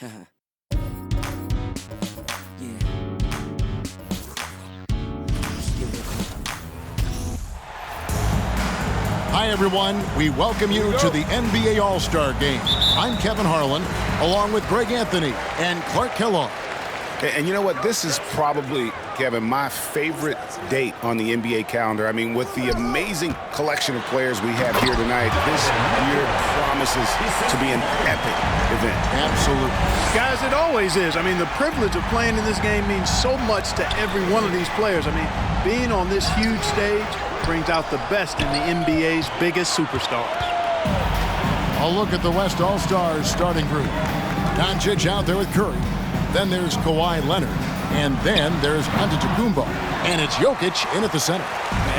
Hi, everyone. We welcome you to the NBA All-Star Game. I'm Kevin Harlan, along with Greg Anthony and Clark Kellogg. And you know what? This is probably, Kevin, my favorite date on the NBA calendar. I mean, with the amazing collection of players we have here tonight, this year promises to be an epic event. Absolutely. Guys, it always is. I mean, the privilege of playing in this game means so much to every one of these players. I mean, being on this huge stage brings out the best in the NBA's biggest superstars. A look at the West All-Stars starting group. Doncic out there with Curry. Then there's Kawhi Leonard. And then there's Antetokounmpo. And it's Jokic in at the center.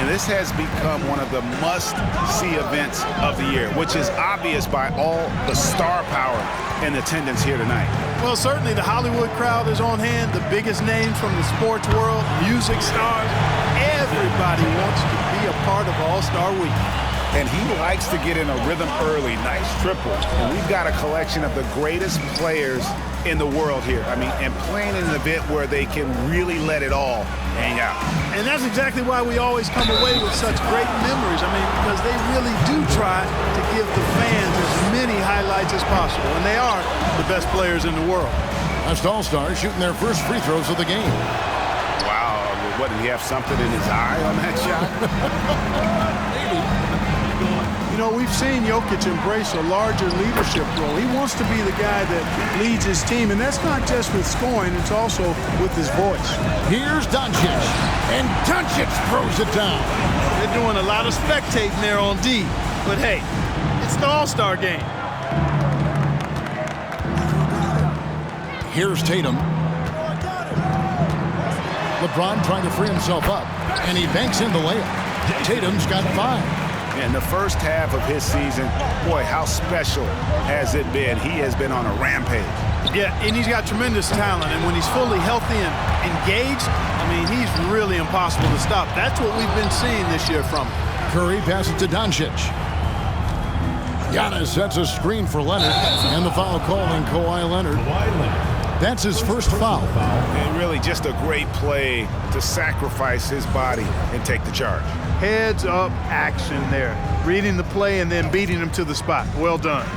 And this has become one of the must-see events of the year, which is obvious by all the star power in attendance here tonight. Well, certainly the Hollywood crowd is on hand, the biggest names from the sports world, music stars. Everybody wants to be a part of All-Star Week. And he likes to get in a rhythm early. Nice triple. And we've got a collection of the greatest players in the world here. I mean, and playing in an event where they can really let it all hang out. And that's exactly why we always come away with such great memories. I mean, because they really do try to give the fans as many highlights as possible. And they are the best players in the world. West All-Stars shooting their first free throws of the game. Wow. What, did he have something in his eye on that shot? You know, we've seen Jokic embrace a larger leadership role. He wants to be the guy that leads his team, and that's not just with scoring, it's also with his voice. Here's Doncic, and Doncic throws it down. They're doing a lot of spectating there on D, but hey, it's the All-Star game. Here's Tatum. LeBron trying to free himself up, and he banks in the layup. Tatum's got 5. In the first half of his season, boy, how special has it been? He has been on a rampage. Yeah, and he's got tremendous talent, and when he's fully healthy and engaged, I mean, he's really impossible to stop. That's what we've been seeing this year from him. Curry passes to Doncic. Giannis sets a screen for Leonard, and the foul calling Kawhi Leonard. That's his first foul. And really just a great play to sacrifice his body and take the charge. Heads up action there. Reading the play and then beating him to the spot. Well done.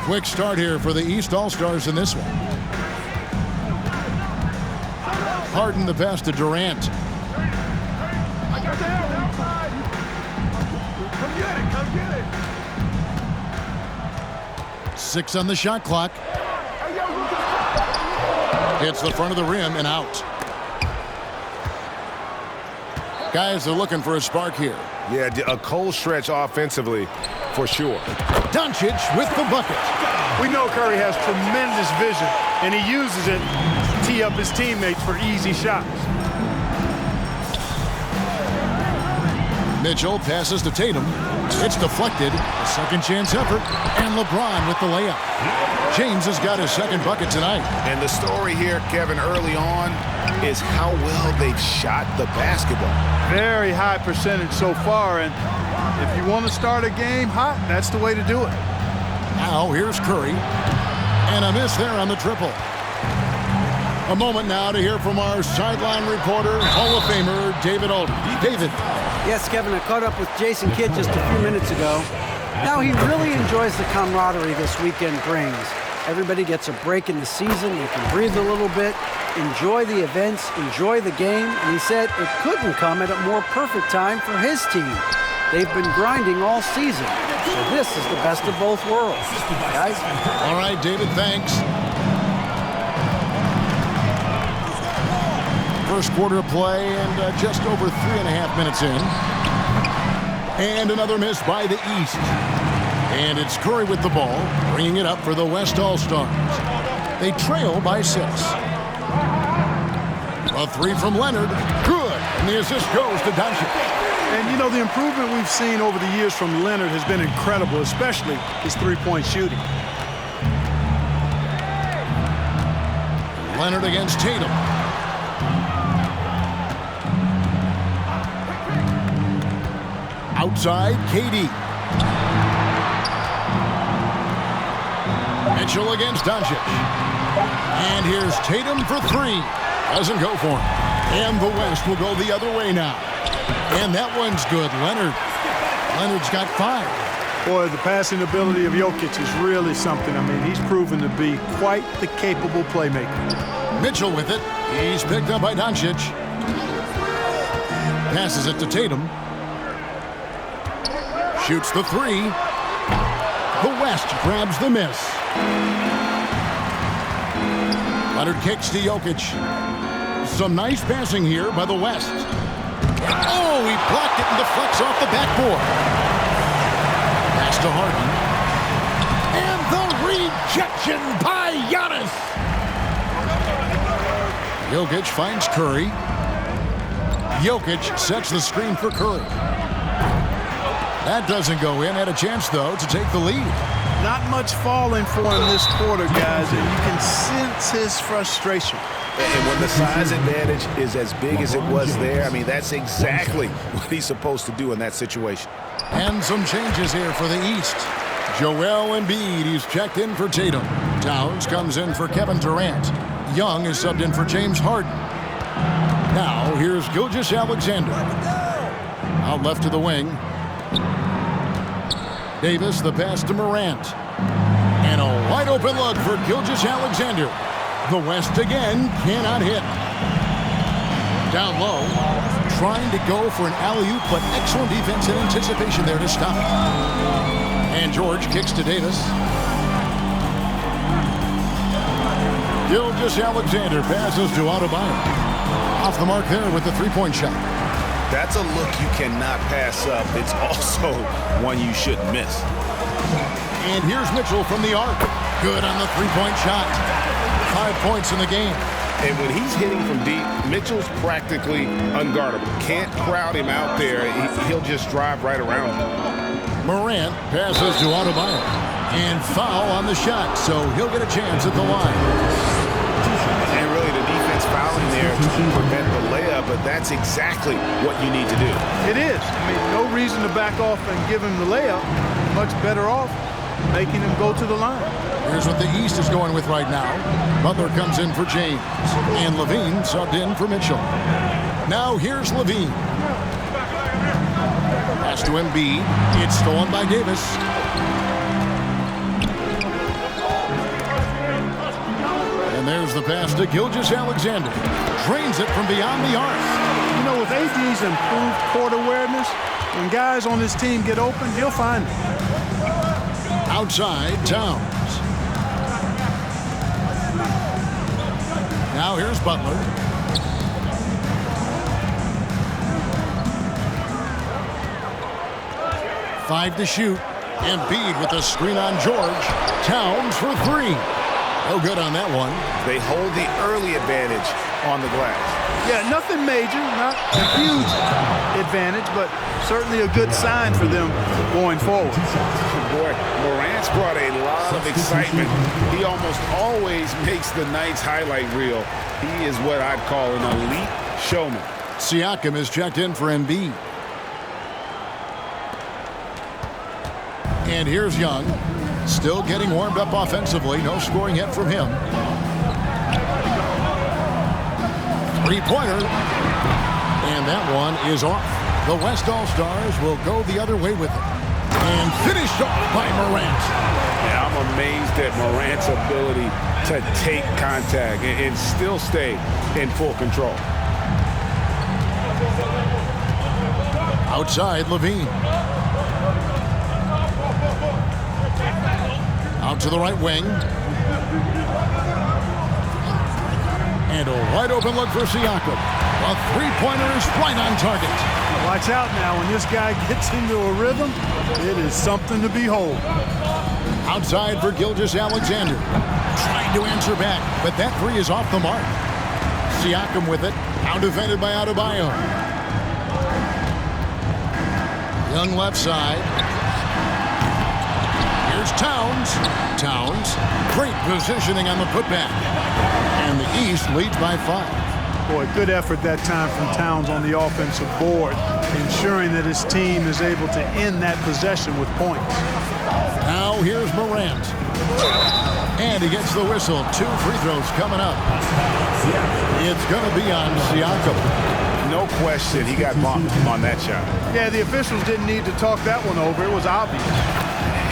Quick start here for the East All-Stars in this one. Harden the pass to Durant. Come get it. 6 on the shot clock. Hits the front of the rim and out. Guys are looking for a spark here. Yeah, a cold stretch offensively, for sure. Doncic with the bucket. We know Curry has tremendous vision, and he uses it to tee up his teammates for easy shots. Mitchell passes to Tatum. It's deflected. A second chance effort. And LeBron with the layup. James has got his second bucket tonight. And the story here, Kevin, early on is how well they've shot the basketball. Very high percentage so far, and if you want to start a game hot, that's the way to do it. Now here's Curry. And a miss there on the triple. A moment now to hear from our sideline reporter, Hall of Famer, David Aldridge. David. Yes, Kevin, I caught up with Jason Kidd just a few minutes ago. Now he really enjoys the camaraderie this weekend brings. Everybody gets a break in the season. They can breathe a little bit, enjoy the events, enjoy the game. And he said it couldn't come at a more perfect time for his team. They've been grinding all season. So this is the best of both worlds. Guys? All right, David, thanks. First quarter of play and just over 3.5 minutes in. And another miss by the East. And it's Curry with the ball, bringing it up for the West All-Stars. They trail by 6. A 3 from Leonard. Good. And the assist goes to Doncic. And, you know, the improvement we've seen over the years from Leonard has been incredible, especially his three-point shooting. Leonard against Tatum. Outside, KD. Mitchell against Doncic. And here's Tatum for three. Doesn't go for him. And the West will go the other way now. And that one's good. Leonard's got 5. Boy, the passing ability of Jokic is really something. I mean, he's proven to be quite the capable playmaker. Mitchell with it. He's picked up by Doncic. Passes it to Tatum. Shoots the three. The West grabs the miss. Leonard kicks to Jokic. Some nice passing here by the West. Oh, he blocked it and deflects off the backboard. Pass to Harden. And the rejection by Giannis. Jokic finds Curry. Jokic sets the screen for Curry. That doesn't go in. Had a chance, though, to take the lead. Not much falling for him this quarter, guys, and you can sense his frustration. And when the size advantage is as big as it was there, I mean, that's exactly what he's supposed to do in that situation. And some changes here for the East. Joel Embiid, he's checked in for Tatum. Towns comes in for Kevin Durant. Young is subbed in for James Harden. Now, here's Gilgeous-Alexander. Out left to the wing. Davis, the pass to Morant. And a wide-open look for Gilgeous-Alexander. The West again cannot hit. Down low, trying to go for an alley-oop, but excellent defense and anticipation there to stop it. And George kicks to Davis. Gilgeous-Alexander passes to Adebayo. Off the mark there with the three-point shot. That's a look you cannot pass up. It's also one you shouldn't miss. And here's Mitchell from the arc. Good on the three-point shot. 5 points in the game. And when he's hitting from deep, Mitchell's practically unguardable. Can't crowd him out there. He'll just drive right around him. Morant passes to Adebayo. And foul on the shot, so he'll get a chance at the line. And really the defense fouling there to prevent the layup, but that's exactly what you need to do. It is. I mean, no reason to back off and give him the layup. Much better off making him go to the line. Here's what the East is going with right now. Butler comes in for James. And Levine subbed in for Mitchell. Now here's Levine. Pass to Embiid. It's stolen by Davis. And there's the pass to Gilgeous-Alexander. Drains it from beyond the arc. You know, with AD's improved court awareness, when guys on this team get open, he'll find them. Outside, Towns. Now here's Butler. Five to shoot. Embiid with a screen on George. Towns for three. No good on that one. They hold the early advantage on the glass. Yeah, nothing major, not a huge advantage, but certainly a good sign for them going forward. Boy, Morant's brought a lot of excitement. He almost always makes the night's highlight reel. He is what I'd call an elite showman. Siakam is checked in for Embiid. And here's Young. Still getting warmed up offensively. No scoring yet from him. Three-pointer. And that one is off. The West All-Stars will go the other way with it. And finished off by Morant. Yeah, I'm amazed at Morant's ability to take contact and still stay in full control. Outside, Levine. Out to the right wing. And a wide open look for Siakam. A three-pointer is right on target. Watch out now. When this guy gets into a rhythm, it is something to behold. Outside for Gilgeous-Alexander. Trying to answer back, but that three is off the mark. Siakam with it. Now defended by Adebayo. Young left side. Here's Towns. Towns. Great positioning on the putback. And the East leads by 5. Boy, good effort that time from Towns on the offensive board, ensuring that his team is able to end that possession with points. Now here's Morant. And he gets the whistle. 2 free throws coming up. It's going to be on Siakam. No question, he got bumped on that shot. Yeah, the officials didn't need to talk that one over. It was obvious.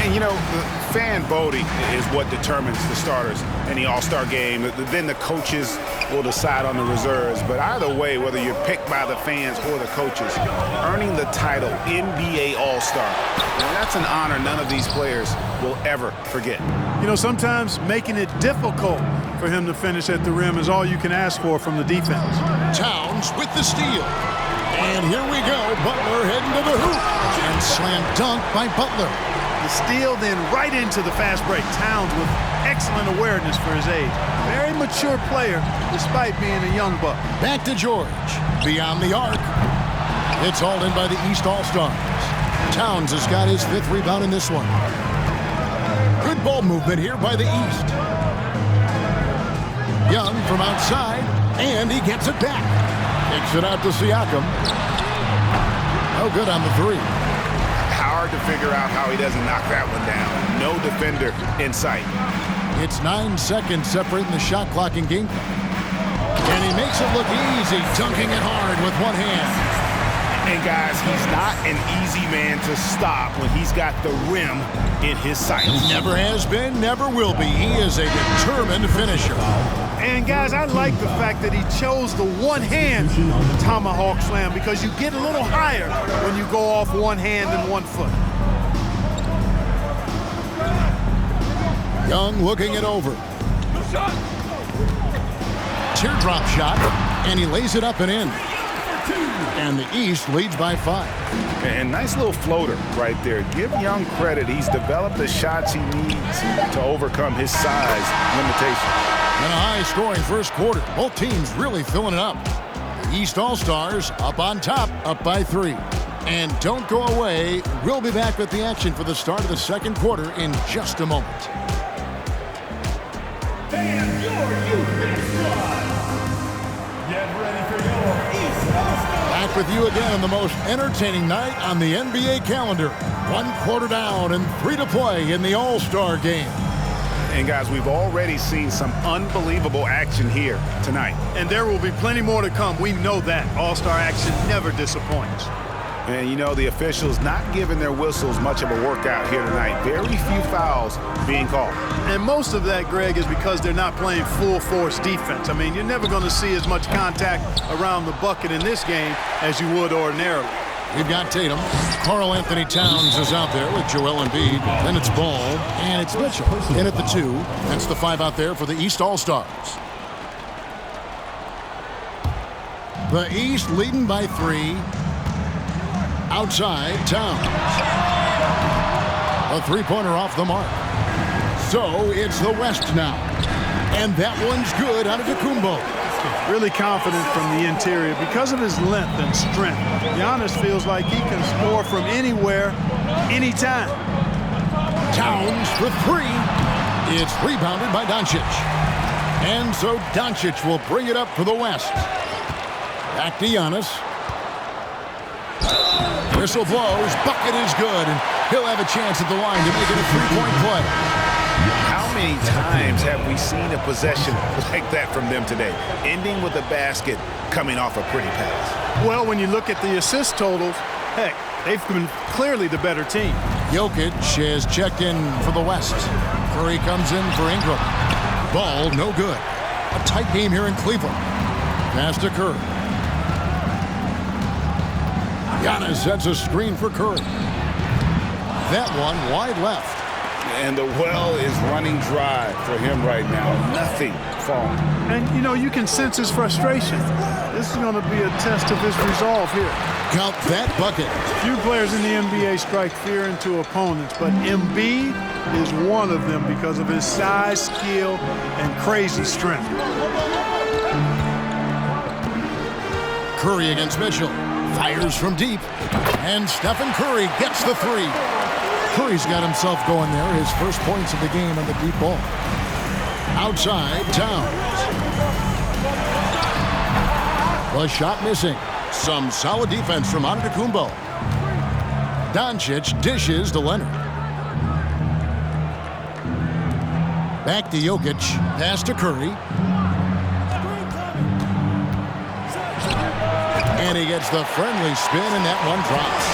And, you know, the fan voting is what determines the starters in the All-Star game. Then the coaches will decide on the reserves. But either way, whether you're picked by the fans or the coaches, earning the title NBA All-Star, that's an honor none of these players will ever forget. You know, sometimes making it difficult for him to finish at the rim is all you can ask for from the defense. Towns with the steal. And here we go. Butler heading to the hoop. And slam dunk by Butler. The steal, then right into the fast break. Towns with excellent awareness for his age. Very mature player, despite being a young buck. Back to George. Beyond the arc. It's hauled in by the East All-Stars. Towns has got his 5th rebound in this one. Good ball movement here by the East. Young from outside, and he gets it back. Kicks it out to Siakam. No good on the 3. Hard to figure out how he doesn't knock that one down. No defender in sight. It's 9 seconds separating the shot clock and game clock. And he makes it look easy, dunking it hard with one hand. And guys, he's not an easy man to stop when he's got the rim in his sights. Never has been, never will be. He is a determined finisher. And guys, I like the fact that he chose the one-hand tomahawk slam because you get a little higher when you go off one hand and 1 foot. Young looking it over. Teardrop shot, and he lays it up and in. And the East leads by 5. And nice little floater right there. Give Young credit. He's developed the shots he needs to overcome his size limitation. And a high-scoring first quarter. Both teams really filling it up. The East All-Stars up on top, up by 3. And don't go away. We'll be back with the action for the start of the second quarter in just a moment. And your Youth Squad. Get ready for your East All-Star. Back with you again on the most entertaining night on the NBA calendar. 1 quarter down and 3 to play in the All-Star game. And guys, we've already seen some unbelievable action here tonight. And there will be plenty more to come. We know that. All-Star action never disappoints. And you know, the officials not giving their whistles much of a workout here tonight. Very few fouls being called. And most of that, Greg, is because they're not playing full-force defense. I mean, you're never going to see as much contact around the bucket in this game as you would ordinarily. We've got Tatum. Karl Anthony Towns is out there with Joel Embiid. Then it's Ball, and it's Mitchell in at the 2. That's the 5 out there for the East All-Stars. The East leading by 3. Outside, Towns. A 3-pointer off the mark. So it's the West now. And that one's good out of Antetokounmpo. Really confident from the interior because of his length and strength. Giannis feels like he can score from anywhere, anytime. Towns for 3. It's rebounded by Doncic. And so Doncic will bring it up for the West. Back to Giannis. Whistle blows. Bucket is good. And he'll have a chance at the line to make it a 3-point play. How many times have we seen a possession like that from them today, ending with a basket coming off a pretty pass? Well, when you look at the assist totals, heck, they've been clearly the better team. Jokic has checked in for the West. Curry comes in for Ingram. Ball, no good. A tight game here in Cleveland. Pass to Curry. Giannis sets a screen for Curry. That one wide left. And the well is running dry for him right now. Nothing falling. And, you know, you can sense his frustration. This is going to be a test of his resolve here. Count that bucket. Few players in the NBA strike fear into opponents, but Embiid is one of them because of his size, skill, and crazy strength. Curry against Mitchell. Fires from deep. And Stephen Curry gets the 3. Curry's got himself going there. His first points of the game on the deep ball. Outside, Towns. The shot missing. Some solid defense from Antetokounmpo. Doncic dishes to Leonard. Back to Jokic. Pass to Curry. And he gets the friendly spin, and that one drops.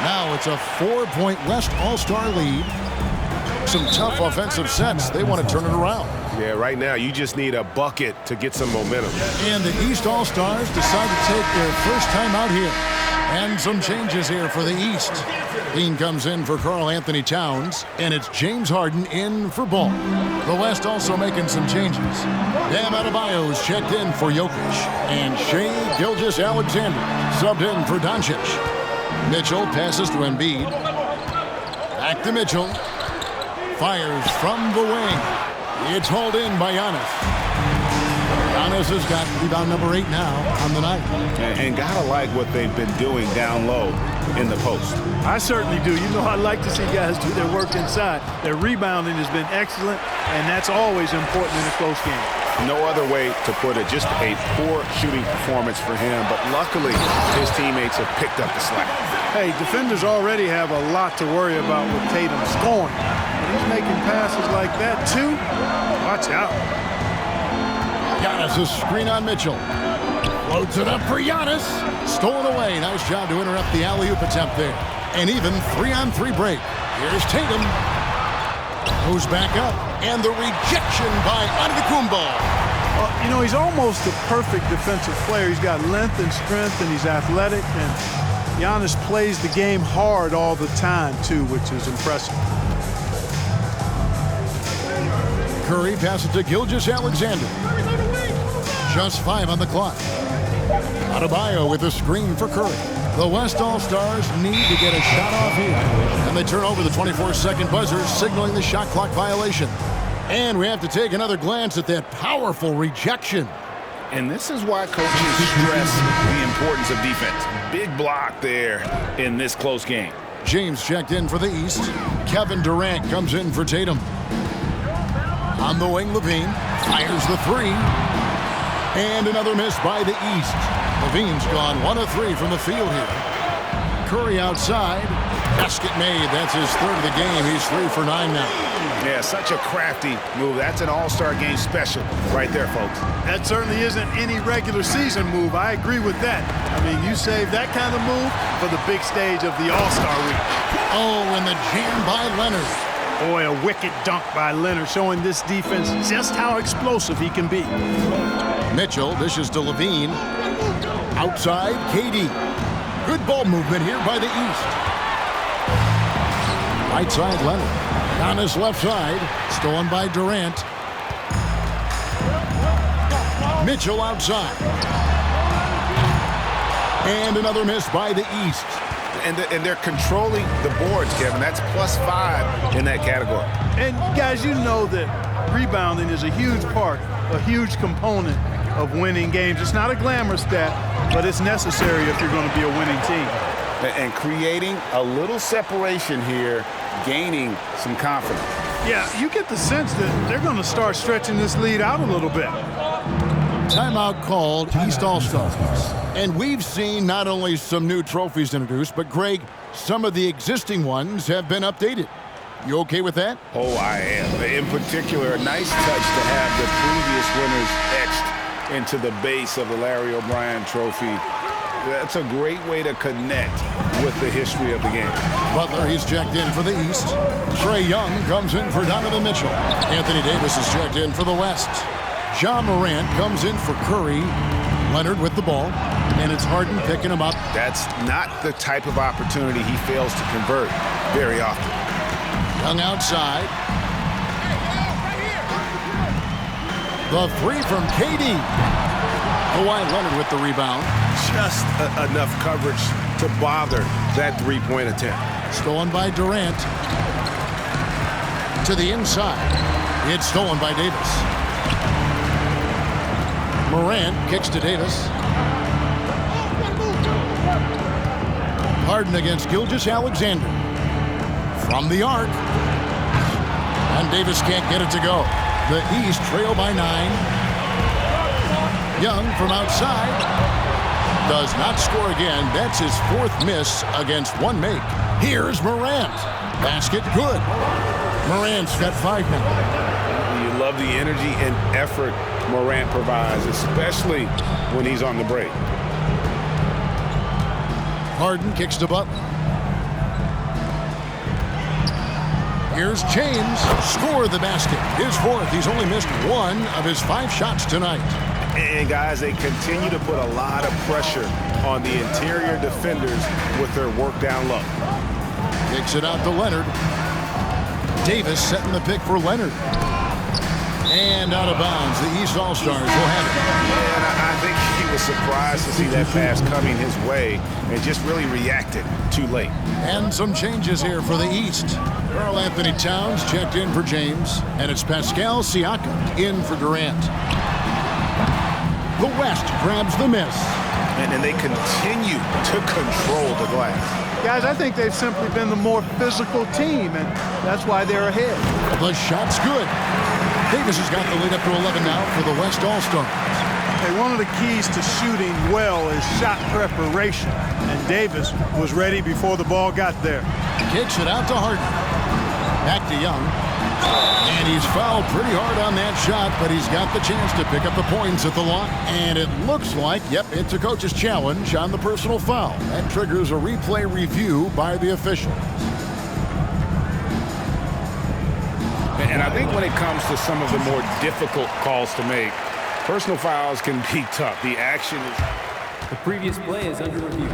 Now it's a 4-point West All-Star lead. Some tough offensive sets. They want to turn it around. Yeah, right now you just need a bucket to get some momentum. And the East All-Stars decide to take their first time out here. And some changes here for the East. Dean comes in for Karl Anthony Towns, and it's James Harden in for Ball. The West also making some changes. Bam Adebayo's checked in for Jokic, and Shai Gilgeous-Alexander subbed in for Doncic. Mitchell passes to Embiid. Back to Mitchell. Fires from the wing. It's hauled in by Giannis. Giannis has got rebound number 8 now on the night. And gotta like what they've been doing down low in the post. I certainly do. You know, I like to see guys do their work inside. Their rebounding has been excellent, and that's always important in a close game. No other way to put it. Just a poor shooting performance for him, but luckily his teammates have picked up the slack. Hey, defenders already have a lot to worry about with Tatum scoring. When he's making passes like that, too, watch out. Giannis' screen on Mitchell. Floats it up for Giannis. Stolen away. Nice job to interrupt the alley-oop attempt there. And even 3-on-3 break. Here's Tatum. Goes back up. And the rejection by Antetokounmpo. You know, he's almost the perfect defensive player. He's got length and strength, and he's athletic. And Giannis plays the game hard all the time, too, which is impressive. Curry passes to Gilgeous-Alexander. Just 5 on the clock. Adebayo with a screen for Curry. The West All-Stars need to get a shot off here. And they turn over the 24-second buzzer, signaling the shot clock violation. And we have to take another glance at that powerful rejection. And this is why coaches stress the importance of defense. Big block there in this close game. James checked in for the East. Kevin Durant comes in for Tatum. On the wing, LaVine fires the 3. And another miss by the East. LaVine's gone 1 of 3 from the field here. Curry outside. Basket made. That's his 3rd of the game. He's 3 for 9 now. Yeah, such a crafty move. That's an all-star game special right there, folks. That certainly isn't any regular season move. I agree with that. I mean, you save that kind of move for the big stage of the All-Star week. Oh, and the jam by Leonard. Boy, a wicked dunk by Leonard, showing this defense just how explosive he can be. Mitchell dishes to LaVine. Outside, KD. Good ball movement here by the East. Right side, Leonard. On his left side, stolen by Durant. Mitchell outside. And another miss by the East. And they're controlling the boards, Kevin. That's +5 in that category. And guys, you know that rebounding is a huge part, a huge component of winning games. It's not a glamour stat, but it's necessary if you're going to be a winning team. And creating a little separation here, gaining some confidence. Yeah, you get the sense that they're going to start stretching this lead out a little bit. Timeout called, East All-Stars. And we've seen not only some new trophies introduced, but Greg, some of the existing ones have been updated. You okay with that? Oh, I am. In particular, a nice touch to have the previous winners etched into the base of the Larry O'Brien trophy. That's a great way to connect with the history of the game. Butler, he's checked in for the East. Trae Young comes in for Donovan Mitchell. Anthony Davis is checked in for the West. Ja Morant comes in for Curry. Leonard with the ball. And it's Harden picking him up. That's not the type of opportunity he fails to convert very often. Young outside. The 3 from KD. Kawhi Leonard with the rebound. Just enough coverage to bother that three-point attempt. Stolen by Durant. To the inside. It's stolen by Davis. Morant kicks to Davis. Harden against Gilgeous-Alexander. From the arc. And Davis can't get it to go. The East trail by 9. Young from outside. Does not score again. That's his 4th miss against 1 make. Here's Morant. Basket good. Morant's got 5 now. You love the energy and effort Morant provides, especially when he's on the break. Harden kicks to Butler. Here's James. Score the basket. His fourth. He's only missed one of his 5 shots tonight. And, guys, they continue to put a lot of pressure on the interior defenders with their work down low. Kicks it out to Leonard. Davis setting the pick for Leonard. And out of bounds. The East All-Stars will have it. And I think he was surprised to see that pass coming his way and just really reacted too late. And some changes here for the East. Karl Anthony Towns checked in for James. And it's Pascal Siakam in for Durant. The West grabs the miss. And they continue to control the glass. Guys, I think they've simply been the more physical team, and that's why they're ahead. The shot's good. Davis has got the lead up to 11 now for the West All-Stars. Hey, one of the keys to shooting well is shot preparation, and Davis was ready before the ball got there. Kicks it out to Harden. Back to Young. And he's fouled pretty hard on that shot, but he's got the chance to pick up the points at the line. And it looks like, yep, it's a coach's challenge on the personal foul. That triggers a replay review by the official. And I think when it comes to some of the more difficult calls to make, personal fouls can be tough. The action is... The previous play is under review.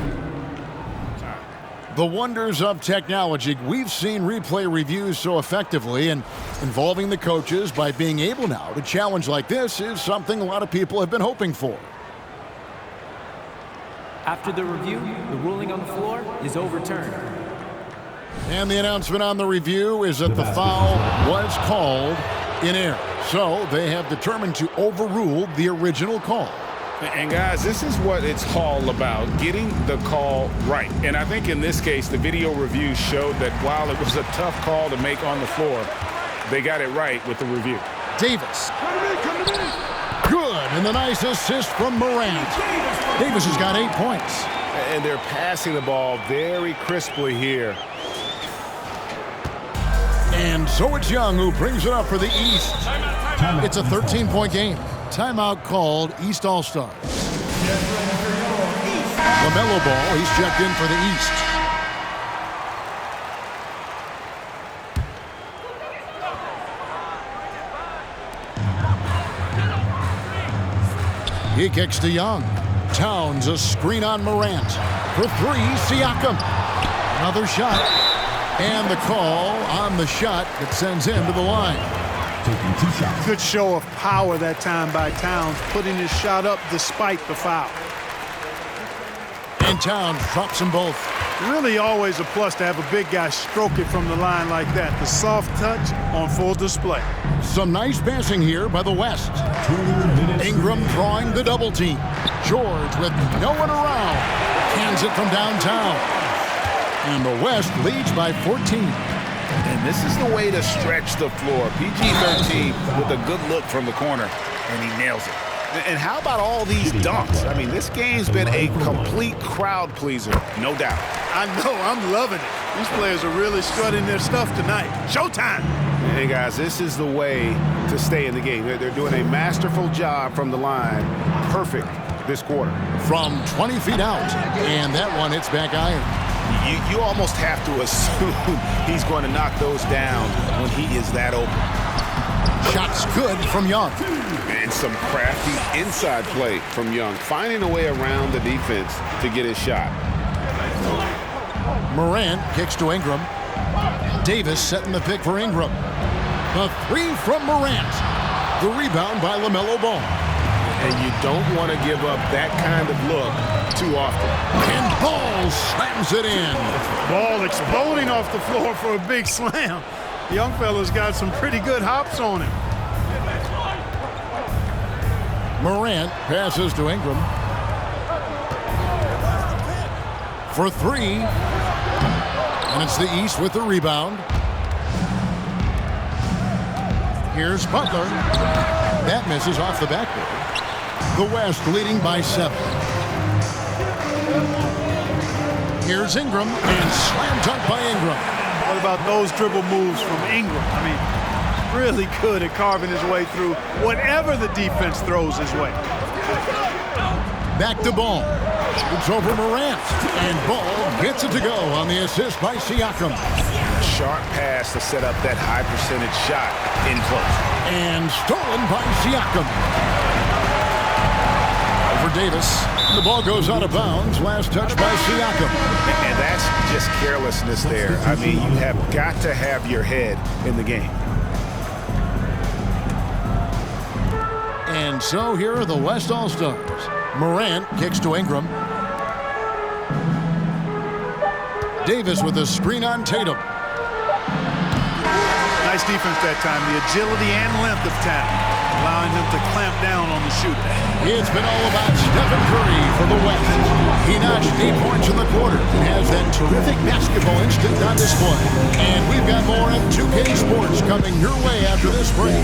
The wonders of technology. We've seen replay reviews so effectively, and involving the coaches by being able now to challenge like this is something a lot of people have been hoping for. After the review, the ruling on the floor is overturned. And the announcement on the review is that the foul was called in error. So they have determined to overrule the original call. And, guys, this is what it's all about, getting the call right. And I think in this case, the video review showed that while it was a tough call to make on the floor, they got it right with the review. Davis. Good, and the nice assist from Morant. Davis has got 8 points. And they're passing the ball very crisply here. And so it's Young who brings it up for the East. It's a 13-point game. Timeout called, East All-Stars. LaMelo Ball, he's checked in for the East. He kicks to Young. Towns, a screen on Morant. For 3, Siakam. Another shot. And the call on the shot that sends him to the line. Good show of power that time by Towns, putting his shot up despite the foul. And Towns drops them both. Really always a plus to have a big guy stroke it from the line like that. The soft touch on full display. Some nice passing here by the West. Ingram drawing the double team. George with no one around. Hands it from downtown. And the West leads by 14. And this is the way to stretch the floor. PG-13 with a good look from the corner, and he nails it. And how about all these dunks? I mean, this game's been a complete crowd pleaser, no doubt. I know, I'm loving it. These players are really strutting their stuff tonight. Showtime! Hey, guys, this is the way to stay in the game. They're doing a masterful job from the line. Perfect this quarter. From 20 feet out, and that one hits back iron. You almost have to assume he's going to knock those down when he is that open. Shots good from Young. And some crafty inside play from Young, finding a way around the defense to get his shot. Morant kicks to Ingram. Davis setting the pick for Ingram. The 3 from Morant. The rebound by LaMelo Ball. And you don't want to give up that kind of look too often. And Ball slams it in. Ball exploding off the floor for a big slam. Young fella's got some pretty good hops on him. Morant passes to Ingram. For 3. And it's the East with the rebound. Here's Butler. That misses off the backboard. The West leading by 7. Here's Ingram, and slam dunk by Ingram. What about those dribble moves from Ingram? I mean, really good at carving his way through whatever the defense throws his way. Back to Ball. It's over Morant. And Ball gets it to go on the assist by Siakam. Sharp pass to set up that high percentage shot in close. And stolen by Siakam. Over Davis. The ball goes out of bounds. Last touch by Siakam. And that's just carelessness there. I mean, you have got to have your head in the game. And so here are the West All-Stars. Morant kicks to Ingram. Davis with a screen on Tatum. Nice defense that time. The agility and length of Tatum, allowing him to clamp down on the shooter. It's been all about Stephen Curry for the West. He notched 8 points in the quarter and has that terrific basketball instinct on display. And we've got more in 2K Sports coming your way after this break.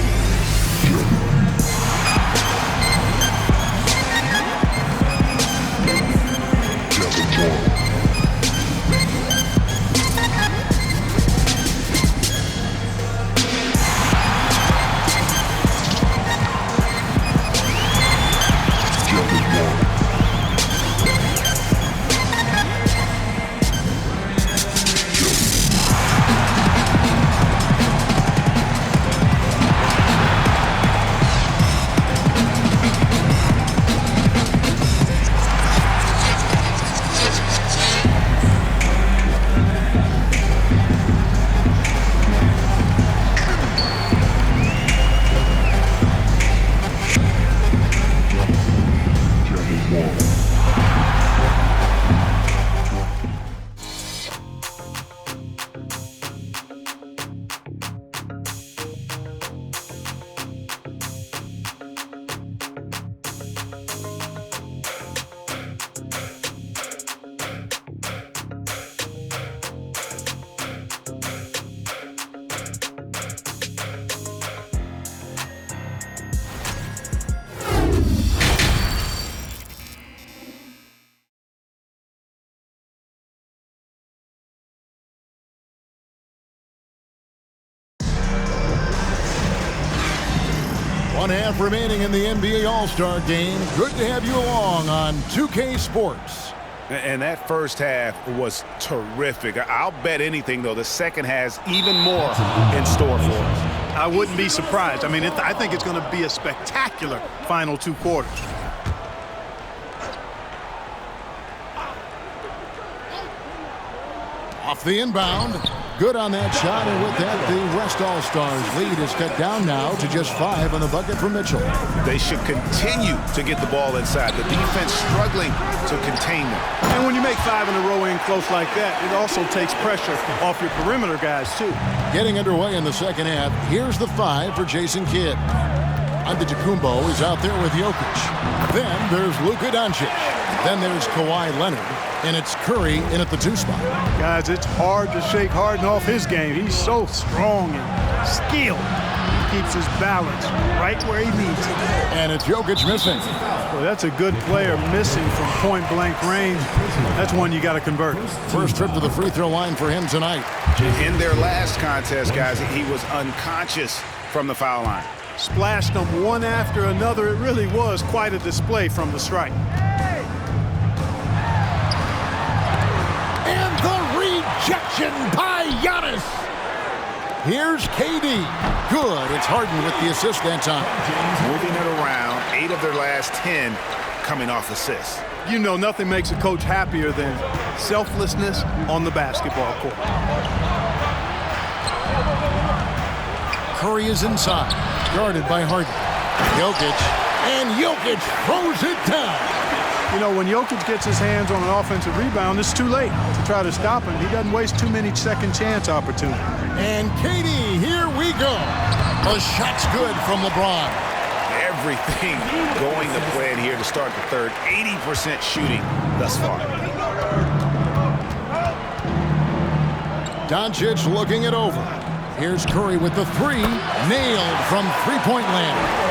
One half remaining in the NBA All-Star Game. Good to have you along on 2K Sports. And that first half was terrific. I'll bet anything, though, the second has even more in store for us. I wouldn't be surprised. I mean, I think it's going to be a spectacular final 2 quarters. Off the inbound. Good on that shot, and with that, the West All-Stars lead is cut down now to just 5 on the bucket for Mitchell. They should continue to get the ball inside. The defense struggling to contain them. And when you make 5 in a row in close like that, it also takes pressure off your perimeter guys, too. Getting underway in the second half, here's the 5 for Jason Kidd. Antetokounmpo is out there with Jokic. Then there's Luka Doncic. Then there's Kawhi Leonard. And it's Curry in at the 2 spot. Guys, it's hard to shake Harden off his game. He's so strong and skilled. He keeps his balance right where he needs it. And it's Jokic missing. Well, that's a good player missing from point-blank range. That's one you got to convert. First trip to the free throw line for him tonight. In their last contest, guys, he was unconscious from the foul line. Splashed them one after another. It really was quite a display from the stripe. And the rejection by Giannis. Here's KD. Good. It's Harden with the assist that time. Moving it around, 8 of their last 10 coming off assists. You know, nothing makes a coach happier than selflessness on the basketball court. Curry is inside, guarded by Harden. Jokic, and Jokic throws it down. You know, when Jokic gets his hands on an offensive rebound, it's too late to try to stop him. He doesn't waste too many second chance opportunities. And KD, here we go. A shot's good from LeBron. Everything going to plan here to start the third. 80% shooting thus far. Doncic looking it over. Here's Curry with the 3. Nailed from three-point land.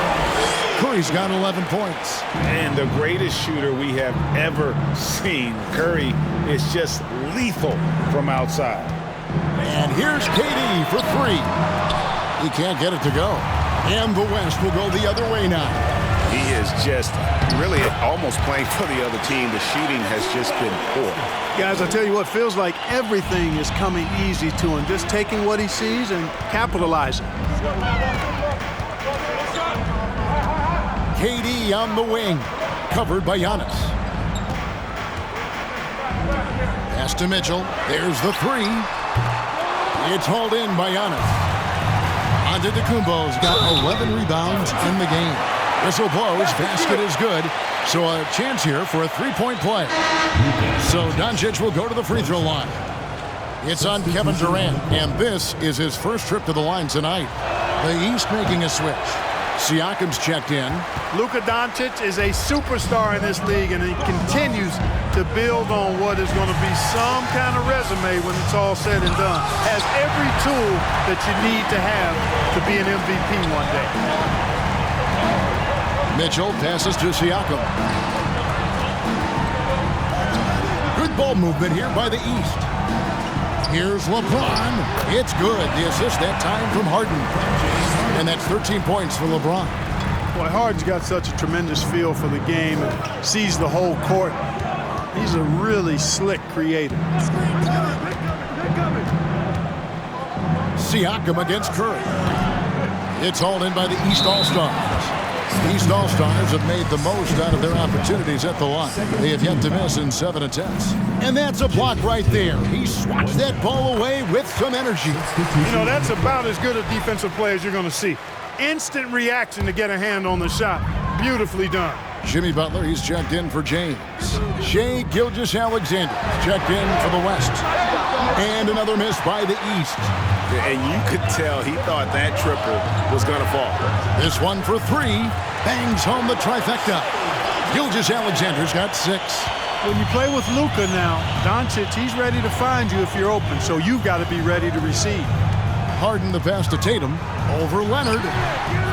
Curry's got 11 points. And the greatest shooter we have ever seen. Curry is just lethal from outside. And here's KD for 3. He can't get it to go. And the West will go the other way now. He is just really almost playing for the other team. The shooting has just been poor. Guys, I tell you what, feels like everything is coming easy to him. Just taking what he sees and capitalizing. KD on the wing, covered by Giannis. Pass to Mitchell. There's the three. It's hauled in by Giannis. Antetokounmpo's got 11 rebounds in the game. Whistle blows, basket is good. So a chance here for a three-point play. So Doncic will go to the free throw line. It's on Kevin Durant, and this is his first trip to the line tonight. The East making a switch. Siakam's checked in. Luka Doncic is a superstar in this league, and he continues to build on what is going to be some kind of resume when it's all said and done. Has every tool that you need to have to be an MVP one day. Mitchell passes to Siakam. Good ball movement here by the East. Here's LeBron. It's good. The assist that time from Harden. And that's 13 points for LeBron. Boy, Harden's got such a tremendous feel for the game and sees the whole court. He's a really slick creator. Siakam against Curry. It's hauled in by the East All-Stars. East All-Stars have made the most out of their opportunities at the line. They have yet to miss in 7 attempts. And that's a block right there. He swats that ball away with some energy. You know, that's about as good a defensive play as you're going to see. Instant reaction to get a hand on the shot. Beautifully done. Jimmy Butler, he's checked in for James. Shai Gilgeous-Alexander checked in for the West. And another miss by the East. And you could tell he thought that triple was going to fall. This one for three. Bangs home the trifecta. Gilgeous-Alexander's got 6. When you play with Luka now, Doncic, he's ready to find you if you're open, so you've got to be ready to receive. Harden the pass to Tatum. Over Leonard.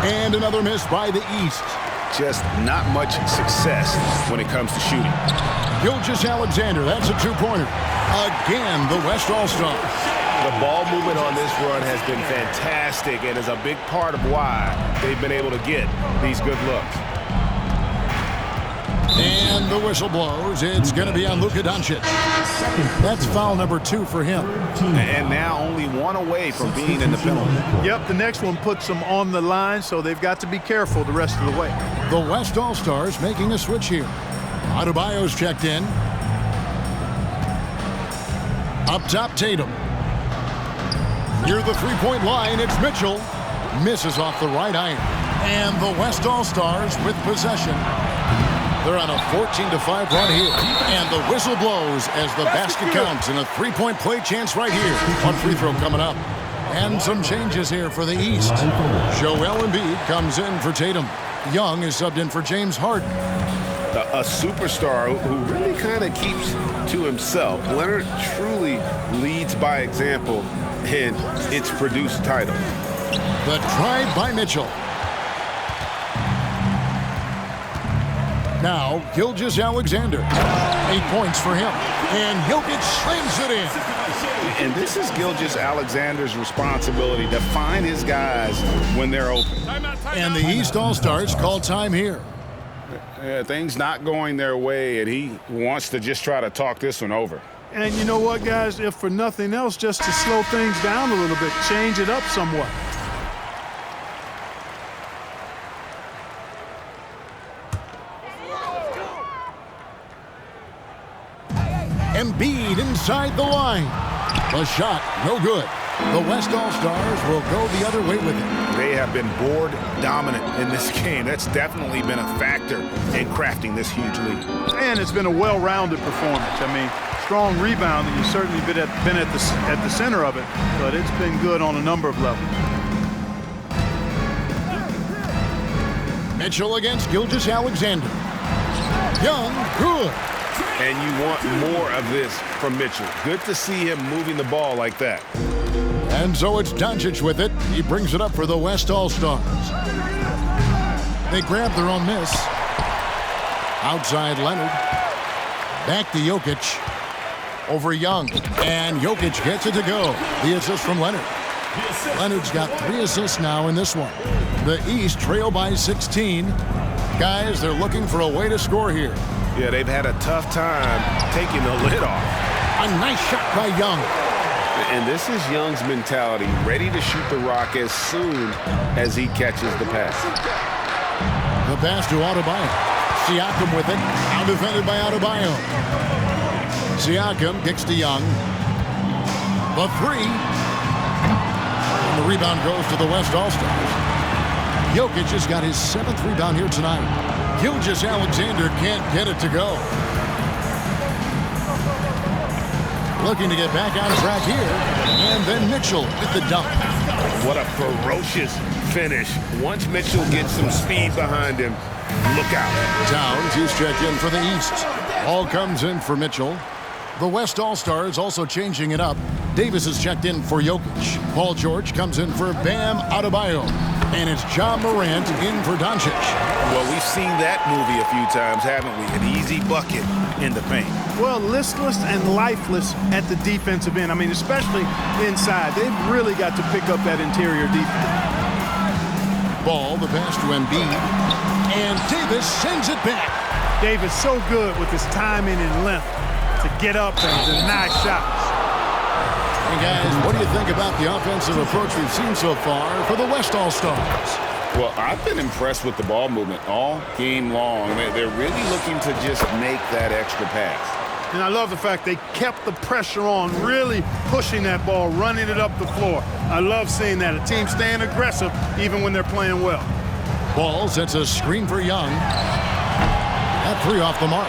And another miss by the East. Just not much success when it comes to shooting. Gilgeous-Alexander, that's a two-pointer. Again, the West All-Stars. The ball movement on this run has been fantastic and is a big part of why they've been able to get these good looks. And the whistle blows. It's going to be on Luka Doncic. That's foul number 2 for him. And now only one away from being in the penalty. Yep, the next one puts them on the line, so they've got to be careful the rest of the way. The West All-Stars making a switch here. Adebayo's checked in. Up top, Tatum. Near the three-point line, it's Mitchell. Misses off the right iron. And the West All-Stars with possession. They're on a 14-5 run here. And the whistle blows as the basket counts and a three-point play chance right here. One free throw coming up. And some changes here for the East. Joel Embiid comes in for Tatum. Young is subbed in for James Harden. A superstar who really kind of keeps to himself. Leonard truly leads by example, and it's produced titles. The drive by Mitchell. Now, Gilgeous-Alexander. 8 points for him. And Jokic slams it in. And this is Gilgeous-Alexander's responsibility to find his guys when they're open. And the East All-Stars call time here. Things not going their way, and he wants to just try to talk this one over. And you know what, guys? If for nothing else, just to slow things down a little bit, change it up somewhat. Embiid inside the line. The shot, no good. The West All-Stars will go the other way with it. They have been board dominant in this game. That's definitely been a factor in crafting this huge lead. And it's been a well-rounded performance. I mean, strong rebounding. You've certainly been at the center of it, but it's been good on a number of levels. Mitchell against Gilgeous-Alexander. Young, good. And you want more of this from Mitchell. Good to see him moving the ball like that. And so it's Doncic with it. He brings it up for the West All-Stars. They grab their own miss. Outside Leonard. Back to Jokic. Over Young. And Jokic gets it to go. The assist from Leonard. Leonard's got 3 assists now in this one. The East trail by 16. Guys, they're looking for a way to score here. Yeah, they've had a tough time taking the lid off. A nice shot by Young. And this is Young's mentality, ready to shoot the rock as soon as he catches the pass. The pass to Adebayo. Siakam with it. Now defended by Adebayo. Siakam kicks to Young. The 3. And the rebound goes to the West All-Stars. Jokic has got his 7th rebound here tonight. Gilgeous-Alexander can't get it to go. Looking to get back on track here. And then Mitchell with the dunk. What a ferocious finish. Once Mitchell gets some speed behind him, look out. Towns, he's checked in for the East. All comes in for Mitchell. The West All-Stars also changing it up. Davis is checked in for Jokic. Paul George comes in for Bam Adebayo. And it's Ja Morant in for Doncic. Well, we've seen that movie a few times, haven't we? An easy bucket in the paint. Well, listless and lifeless at the defensive end. I mean, especially inside. They've really got to pick up that interior defense. Ball, the pass to Embiid. And Davis sends it back. Davis so good with his timing and length to get up and deny shots. And guys, what do you think about the offensive approach we've seen so far for the West All-Stars? Well, I've been impressed with the ball movement all game long. They're really looking to just make that extra pass. And I love the fact they kept the pressure on, really pushing that ball, running it up the floor. I love seeing that. A team staying aggressive even when they're playing well. Ball sets a screen for Young. That 3 off the mark.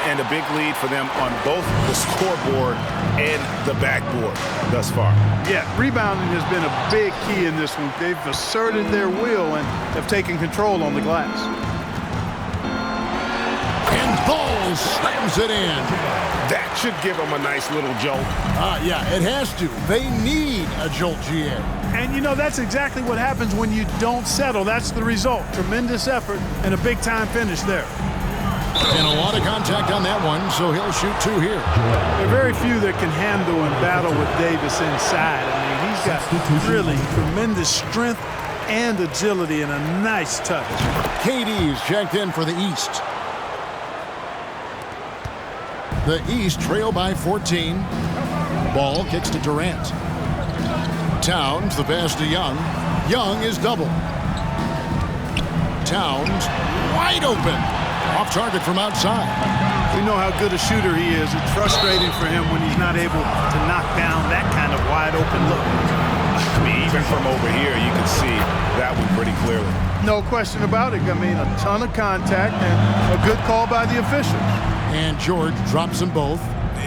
And a big lead for them on both the scoreboard and the backboard thus far. Yeah, rebounding has been a big key in this one. They've asserted their will and have taken control on the glass. And Ball slams it in. That should give them a nice little jolt. Yeah, it has to. They need a jolt, GA. And, you know, that's exactly what happens when you don't settle. That's the result. Tremendous effort and a big-time finish there. And a lot of contact on that one, so he'll shoot 2 here. There are very few that can handle and battle with Davis inside. I mean, he's got really tremendous strength and agility and a nice touch. KD's checked in for the East. The East trail by 14. Ball kicks to Durant. Towns, the pass to Young. Young is double. Towns, wide open. Off target from outside. We know how good a shooter he is. It's frustrating for him when he's not able to knock down that kind of wide open look. I mean, even from over here, you can see that one pretty clearly. No question about it. I mean, a ton of contact and a good call by the official. And George drops them both.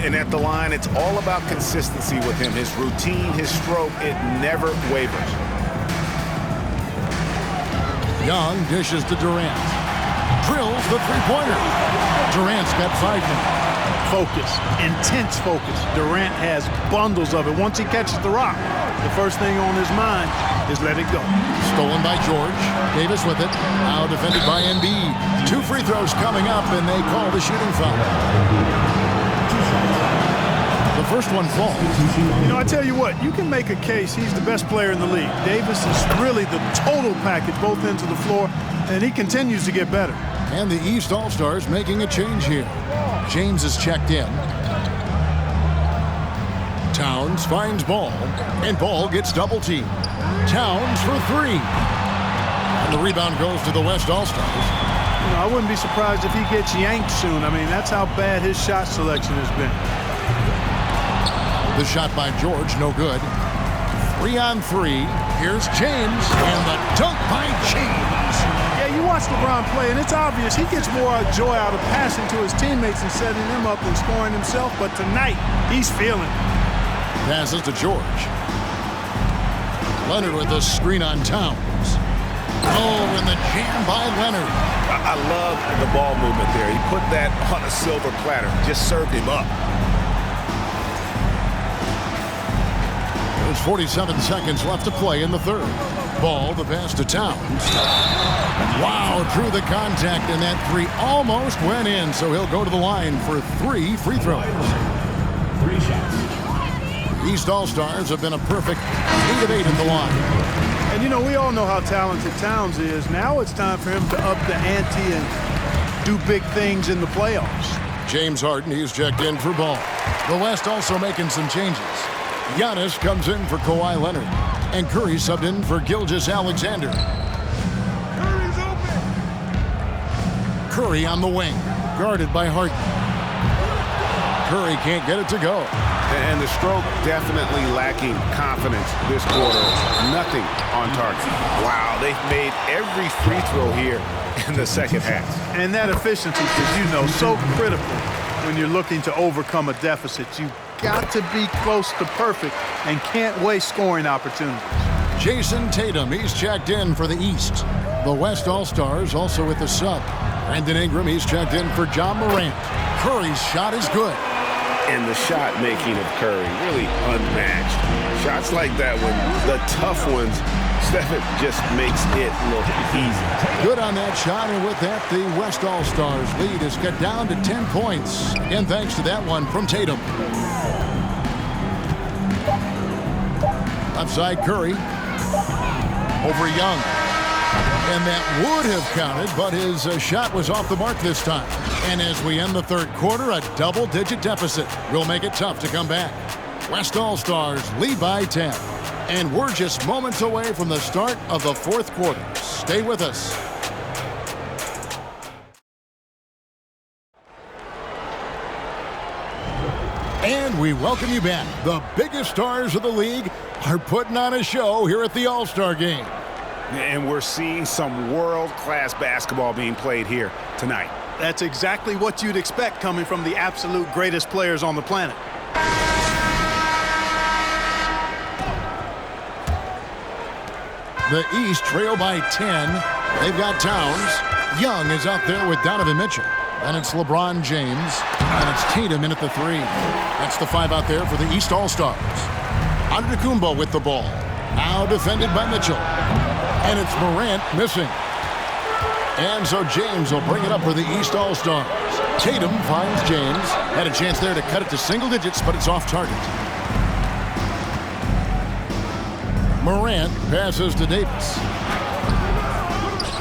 And at the line, it's all about consistency with him. His routine, his stroke, it never wavers. Young dishes to Durant. Drills the 3-pointer. Durant's got 5 now. Focus, intense focus. Durant has bundles of it. Once he catches the rock, the first thing on his mind is let it go. Stolen by George. Davis with it. Now defended by Embiid. 2 free throws coming up, and they call the shooting foul. The first one falls. You know, I tell you what, you can make a case he's the best player in the league. Davis is really the total package, both ends of the floor, and he continues to get better. And the East All-Stars making a change here. James is checked in. Towns finds Ball, and Ball gets double-teamed. Towns for 3. And the rebound goes to the West All-Stars. You know, I wouldn't be surprised if he gets yanked soon. I mean, that's how bad his shot selection has been. The shot by George, no good. 3-on-3. Here's James, and the dunk by James. Yeah, you watch LeBron play, and it's obvious he gets more joy out of passing to his teammates and setting them up than scoring himself. But tonight, he's feeling it. Passes to George. Leonard with a screen on Towns. Oh, and the jam by Leonard. I love the ball movement there. He put that on a silver platter. Just served him up. There's 47 seconds left to play in the third. Ball, the pass to Towns. Wow, through the contact, and that 3 almost went in, so he'll go to the line for 3 free throws. 3 shots. East All-Stars have been a perfect 8 of 8 at the line. And, you know, we all know how talented Towns is. Now it's time for him to up the ante and do big things in the playoffs. James Harden, he's checked in for ball. The West also making some changes. Giannis comes in for Kawhi Leonard. And Curry subbed in for Gilgeous-Alexander. Curry's open. Curry on the wing, guarded by Harden. Curry can't get it to go. And the stroke definitely lacking confidence this quarter. Nothing on target. Wow, they've made every free throw here in the second half. And that efficiency, as you know, so critical when you're looking to overcome a deficit. You've got to be close to perfect and can't waste scoring opportunities. Jason Tatum, he's checked in for the East. The West All-Stars also with the sub. Brandon Ingram, he's checked in for John Morant. Curry's shot is good. And the shot making of Curry really unmatched. Shots like that one, the tough ones, Stephen just makes it look easy. Good on that shot, and with that, the West All-Stars lead is cut down to 10 points. And thanks to that one from Tatum. Upside Curry. Over Young. And that would have counted, but his shot was off the mark this time. And as we end the third quarter, a double-digit deficit will make it tough to come back. West All-Stars lead by 10. And we're just moments away from the start of the fourth quarter. Stay with us. And we welcome you back. The biggest stars of the league are putting on a show here at the All-Star Game. And we're seeing some world-class basketball being played here tonight. That's exactly what you'd expect coming from the absolute greatest players on the planet. The East trail by 10. They've got Towns. Young is out there with Donovan Mitchell. Then it's LeBron James. And it's Tatum in at the 3. That's the 5 out there for the East All-Stars. Antetokounmpo with the ball. Now defended by Mitchell. And it's Morant missing. And so James will bring it up for the East All-Stars. Tatum finds James. Had a chance there to cut it to single digits, but it's off target. Morant passes to Davis.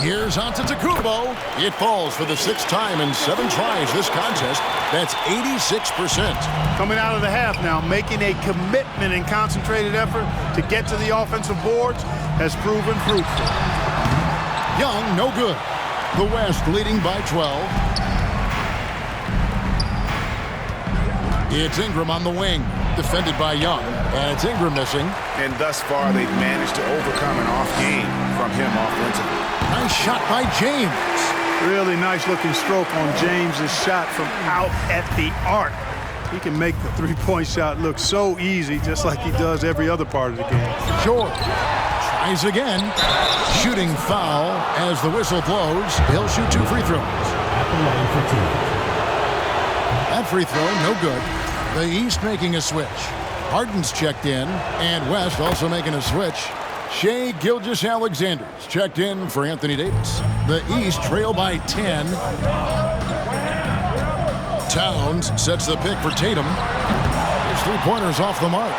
Here's Antetokounmpo. It falls for the 6th time in 7 tries this contest. That's 86%. Coming out of the half now, making a commitment and concentrated effort to get to the offensive boards has proven fruitful. Young, no good. The West leading by 12. It's Ingram on the wing, defended by Young. And it's Ingram missing. And thus far, they've managed to overcome an off game from him offensively. Nice shot by James. Really nice looking stroke on James's shot from out at the arc. He can make the three-point shot look so easy, just like he does every other part of the game. George tries again. Shooting foul as the whistle blows. He'll shoot 2 free throws. That free throw, no good. The East making a switch. Harden's checked in, and West also making a switch. Shai Gilgeous-Alexander's checked in for Anthony Davis. The East trail by 10. Towns sets the pick for Tatum. His three-pointer's off the mark.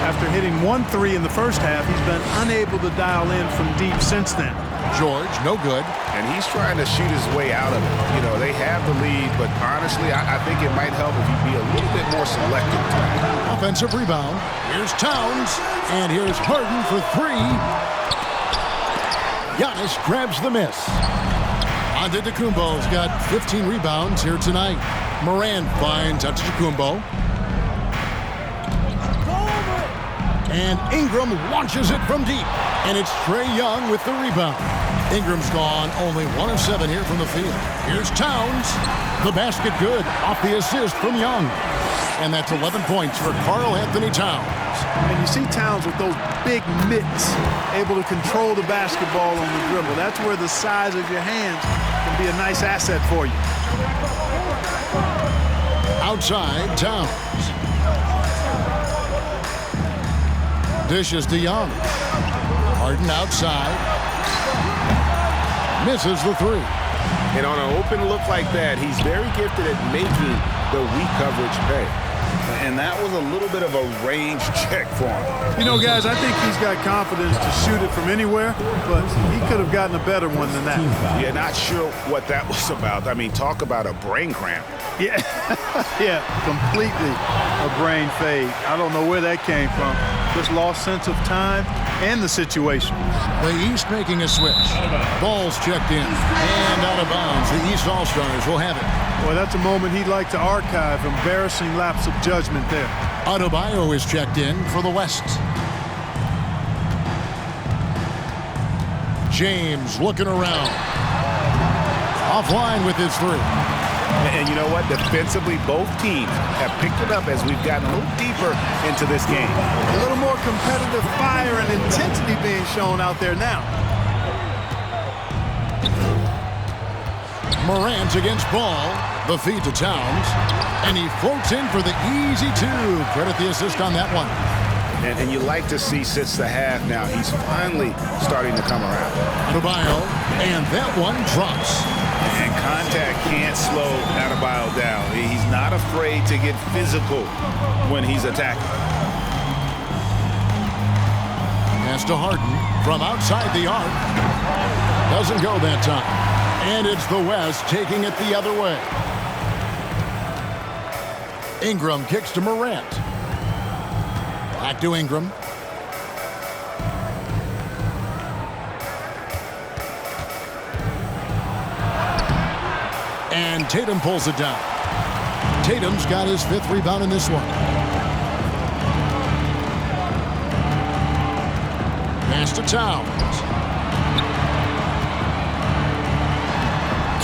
After hitting 1 3 in the first half, he's been unable to dial in from deep since then. George, no good. And he's trying to shoot his way out of it. You know, they have the lead, but honestly, I think it might help if he'd be a little bit more selective tonight. Offensive rebound. Here's Towns, and here's Harden for 3. Giannis grabs the miss. Antetokounmpo's got 15 rebounds here tonight. Morant finds Antetokounmpo. And Ingram launches it from deep. And it's Trae Young with the rebound. Ingram's gone only 1 of 7 here from the field. Here's Towns. The basket good off the assist from Young. And that's 11 points for Karl-Anthony Towns. And you see Towns with those big mitts, able to control the basketball on the dribble. That's where the size of your hands can be a nice asset for you. Outside, Towns. Dishes to Young. Harden outside. Misses the 3. And on an open look like that, he's very gifted at making the weak coverage pay. And that was a little bit of a range check for him. You know, guys, I think he's got confidence to shoot it from anywhere, but he could have gotten a better one than that. Yeah, not sure what that was about. I mean, talk about a brain cramp. Yeah, yeah, completely a brain fade. I don't know where that came from. Just lost sense of time and the situation. The East making a switch. Ball's checked in and out of bounds. The East All-Stars will have it. Boy, that's a moment he'd like to archive. Embarrassing lapse of judgment there. Adebayo is checked in for the West. James looking around. Offline with his three. And you know what? Defensively, both teams have picked it up as we've gotten a little deeper into this game. A little more competitive fire and intensity being shown out there now. Morant against Ball. The feed to Towns. And he floats in for the easy two. Credit the assist on that one. And you like to see since the half now, he's finally starting to come around. Adebayo. And that one drops. And contact can't slow Adebayo down. He's not afraid to get physical when he's attacking. Pass to Harden from outside the arc. Doesn't go that time. And it's the West taking it the other way. Ingram kicks to Morant. Back to Ingram. And Tatum pulls it down. Tatum's got his 5th rebound in this one. Pass to Towns.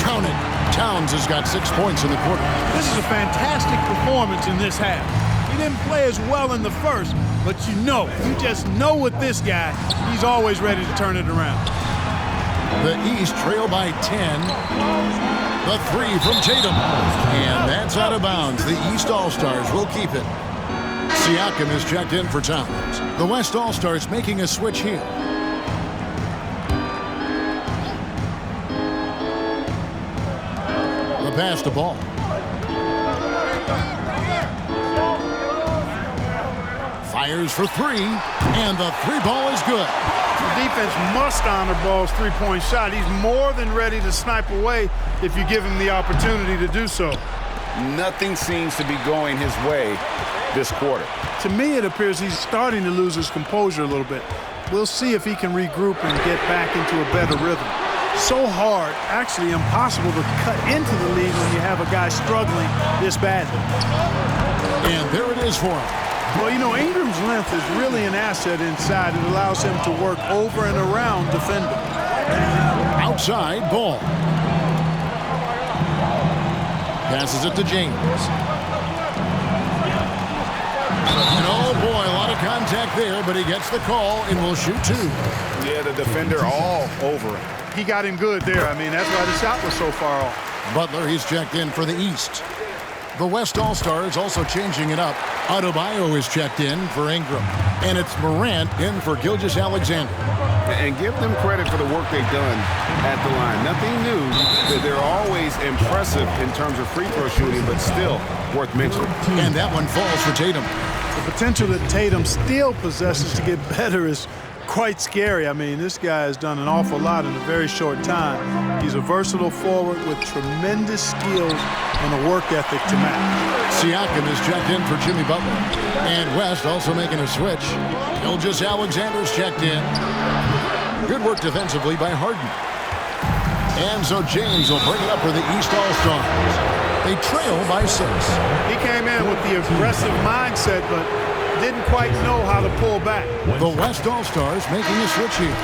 Count it. Towns has got 6 points in the quarter. This is a fantastic performance in this half. He didn't play as well in the first, but you just know with this guy, he's always ready to turn it around. The East trail by 10. The three from Tatum. And that's out of bounds. The East All-Stars will keep it. Siakam is checked in for Towns. The West All-Stars making a switch here. The pass to Ball. Fires for three. And the three ball is good. The defense must honor Ball's three-point shot. He's more than ready to snipe away if you give him the opportunity to do so. Nothing seems to be going his way this quarter. To me, it appears he's starting to lose his composure a little bit. We'll see if he can regroup and get back into a better rhythm. So hard, actually impossible to cut into the lead when you have a guy struggling this badly. And there it is for him. Well, you know, Ingram's length is really an asset inside. It allows him to work over and around defenders. Outside, Ball. Passes it to James. And oh boy, a lot of contact there, but he gets the call and will shoot two. Yeah, the defender all over him. He got him good there. I mean, that's why the shot was so far off. Butler, he's checked in for the East. The West All-Stars also changing it up. Adebayo is checked in for Ingram. And it's Morant in for Gilgeous-Alexander. And give them credit for the work they've done at the line. Nothing new. They're always impressive in terms of free throw shooting, but still worth mentioning. And that one falls for Tatum. The potential that Tatum still possesses to get better is quite scary. I mean, this guy has done an awful lot in a very short time. He's a versatile forward with tremendous skills and a work ethic to match. Siakam is checked in for Jimmy Butler. And West also making a switch. Gilgeous-Alexander's checked in. Good work defensively by Harden. And so James will bring it up for the East All-Stars. They trail by 6. He came in with the aggressive mindset, but didn't quite know how to pull back. The West All-Stars making a switch here.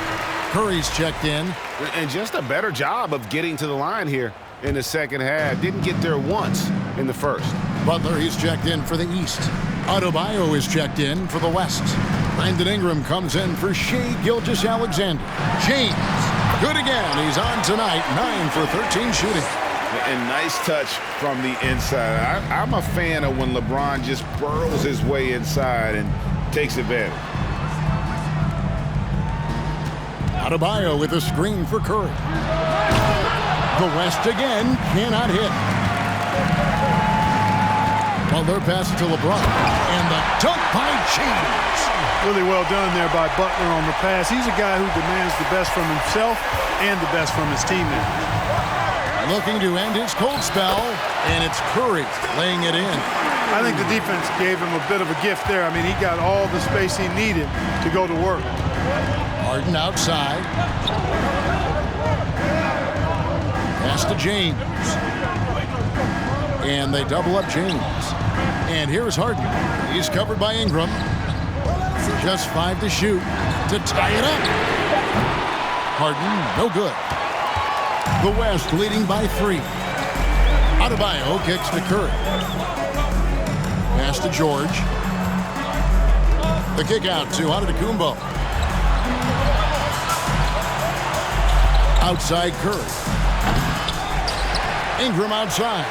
Curry's checked in. And just a better job of getting to the line here in the second half. Didn't get there once in the first. Butler, he's checked in for the East. Adebayo is checked in for the West. Brandon Ingram comes in for Shai Gilgeous-Alexander. James, good again. He's on tonight, 9 for 13 shooting. And nice touch from the inside. I'm a fan of when LeBron just burrows his way inside and takes advantage. Adebayo with a screen for Curry. The West again cannot hit. Butler passes to LeBron. And the dunk by James. Really well done there by Butler on the pass. He's a guy who demands the best from himself and the best from his teammates. Looking to end his cold spell, and it's Curry laying it in. I think the defense gave him a bit of a gift there. I mean, he got all the space he needed to go to work. Harden outside. Pass to James. And they double up James. And here's Harden. He's covered by Ingram. Just 5 to shoot to tie it up. Harden, no good. The West leading by 3. Adebayo kicks to Curry. Pass to George. The kick out to Antetokounmpo. Outside Curry. Ingram outside.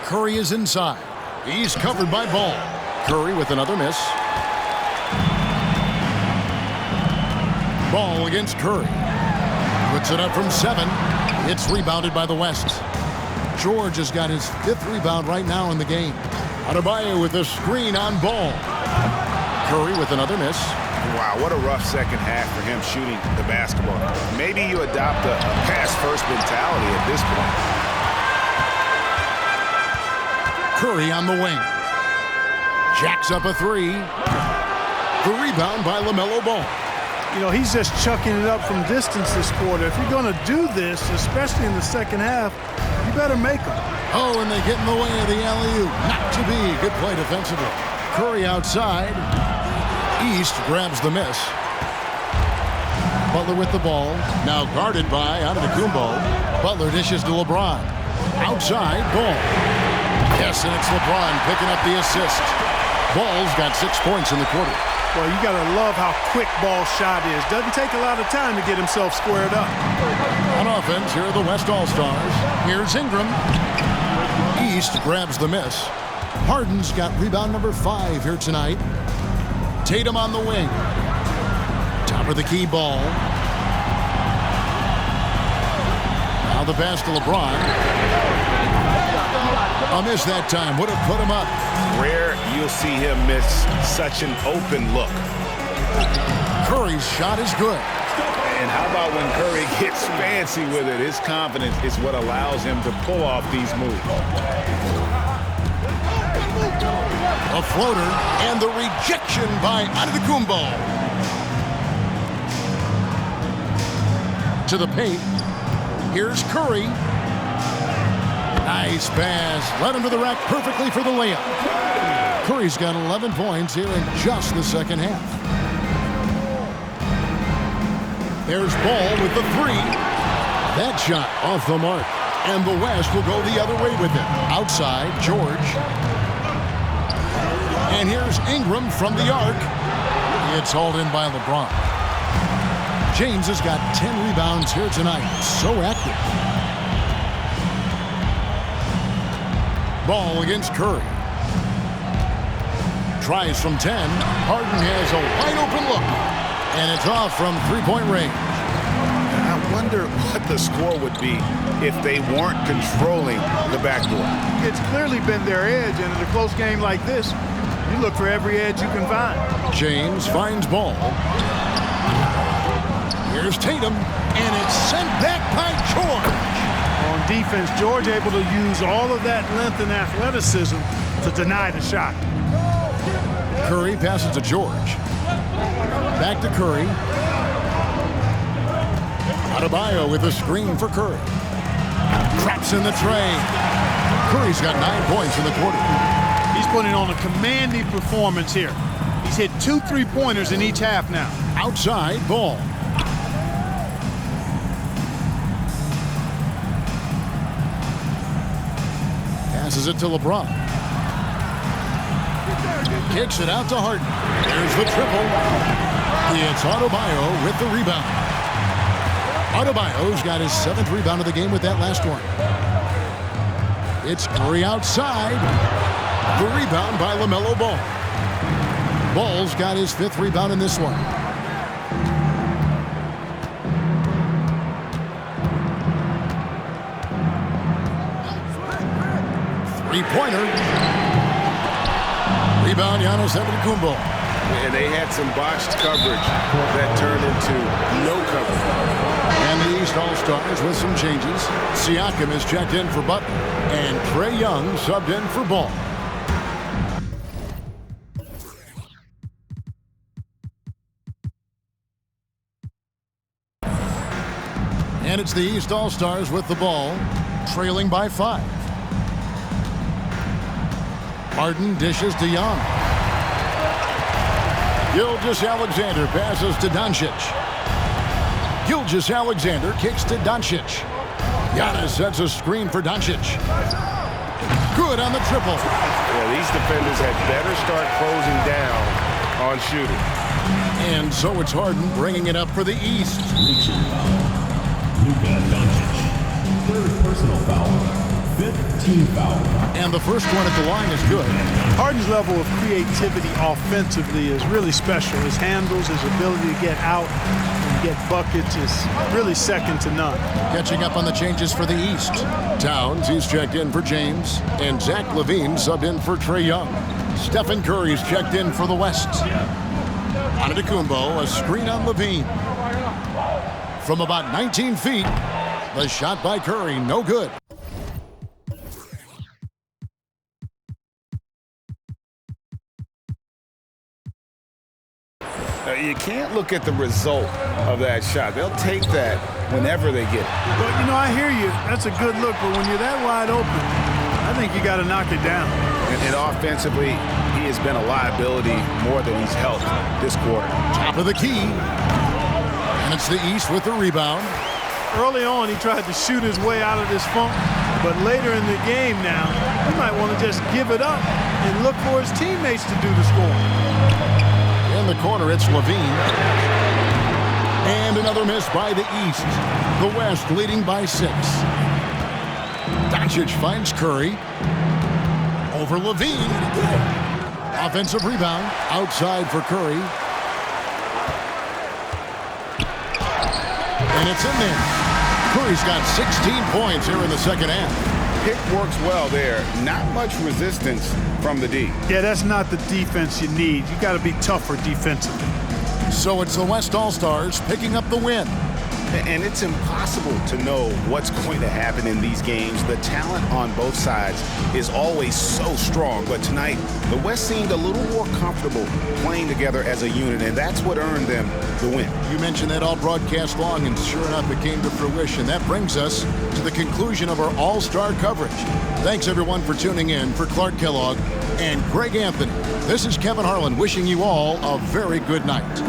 Curry is inside. He's covered by Ball. Curry with another miss. Ball against Curry. Puts it up from 7. It's rebounded by the West. George has got his 5th rebound right now in the game. Adebayo with a screen on Ball. Curry with another miss. Wow, what a rough second half for him shooting the basketball. Maybe you adopt a pass-first mentality at this point. Curry on the wing. Jacks up a 3. The rebound by LaMelo Ball. You know, he's just chucking it up from distance this quarter. If you're going to do this, especially in the second half, you better make them. Oh, and they get in the way of the alley-oop. Not to be. Good play defensively. Curry outside. East grabs the miss. Butler with the ball. Now guarded by Antetokounmpo. Butler dishes to LeBron. Outside, Ball. Yes, and it's LeBron picking up the assist. Ball's got 6 points in the quarter. Well, you got to love how quick Ball's shot is. Doesn't take a lot of time to get himself squared up. On offense, here are the West All-Stars. Here's Ingram. East grabs the miss. Harden's got rebound number 5 here tonight. Tatum on the wing. Top of the key Ball. Now the pass to LeBron. A miss that time. Would have put him up. Rare you'll see him miss such an open look. Curry's shot is good. And how about when Curry gets fancy with it? His confidence is what allows him to pull off these moves. A floater and the rejection by Antetokounmpo. To the paint. Here's Curry. Nice pass. Led him to the rack perfectly for the layup. Curry's got 11 points here in just the second half. There's Ball with the 3. That shot off the mark. And the West will go the other way with it. Outside, George. And here's Ingram from the arc. It's hauled in by LeBron. James has got 10 rebounds here tonight. So active. Ball against Curry. Tries from 10. Harden has a wide open look. And it's off from three-point range. I wonder what the score would be if they weren't controlling the backdoor. It's clearly been their edge, and in a close game like this, you look for every edge you can find. James finds Ball. Here's Tatum, and it's sent back by George. On defense, George able to use all of that length and athleticism to deny the shot. Curry passes to George. Back to Curry. Adebayo with a screen for Curry. Traps in the tray. Curry's got 9 points in the quarter. He's putting on a commanding performance here. He's hit 2 3-pointers in each half now. Outside, Ball. Passes it to LeBron. Kicks it out to Harden. There's the triple. It's Adebayo with the rebound. Adebayo's got his 7th rebound of the game with that last one. It's Curry outside. The rebound by LaMelo Ball. Ball's got his 5th rebound in this one. Three-pointer. Rebound, Giannis Antetokounmpo. And they had some botched coverage that turned into no coverage. And the East All-Stars with some changes. Siakam is checked in for Butler. And Trae Young subbed in for Ball. And it's the East All-Stars with the ball, trailing by 5. Harden dishes to Young. Gilgeous-Alexander passes to Doncic. Gilgeous-Alexander kicks to Doncic. Giannis sets a screen for Doncic. Good on the triple. Yeah, these defenders had better start closing down on shooting. And so it's Harden bringing it up for the East. Luka Doncic. Third personal foul. Fifth team foul. And the first one at the line is good. Harden's level of creativity offensively is really special. His handles, his ability to get out and get buckets is really second to none. Catching up on the changes for the East. Towns, he's checked in for James. And Zach LaVine subbed in for Trae Young. Stephen Curry's checked in for the West. Antetokounmpo, a screen on LaVine. From about 19 feet, the shot by Curry, no good. You can't look at the result of that shot. They'll take that whenever they get it. But, you know, I hear you. That's a good look. But when you're that wide open, I think you got to knock it down. And offensively, he has been a liability more than he's helped this quarter. Top of the key. And it's the East with the rebound. Early on, he tried to shoot his way out of this funk. But later in the game now, he might want to just give it up and look for his teammates to do the scoring. In the corner, it's LaVine. And another miss by the East. The West leading by 6. Doncic finds Curry. Over LaVine. Offensive rebound. Outside for Curry. And it's in there. Curry's got 16 points here in the second half. Pick works well there. Not much resistance from the D. Yeah, that's not the defense you need. You got to be tougher defensively. So it's the West All-Stars picking up the win. And it's impossible to know what's going to happen in these games. The talent on both sides is always so strong. But tonight, the West seemed a little more comfortable playing together as a unit, and that's what earned them the win. You mentioned that all broadcast long, and sure enough, it came to fruition. That brings us to the conclusion of our All-Star coverage. Thanks, everyone, for tuning in. For Clark Kellogg and Greg Anthony, this is Kevin Harlan wishing you all a very good night.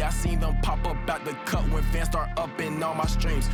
I seen them pop up out the cut when fans start up in all my streams.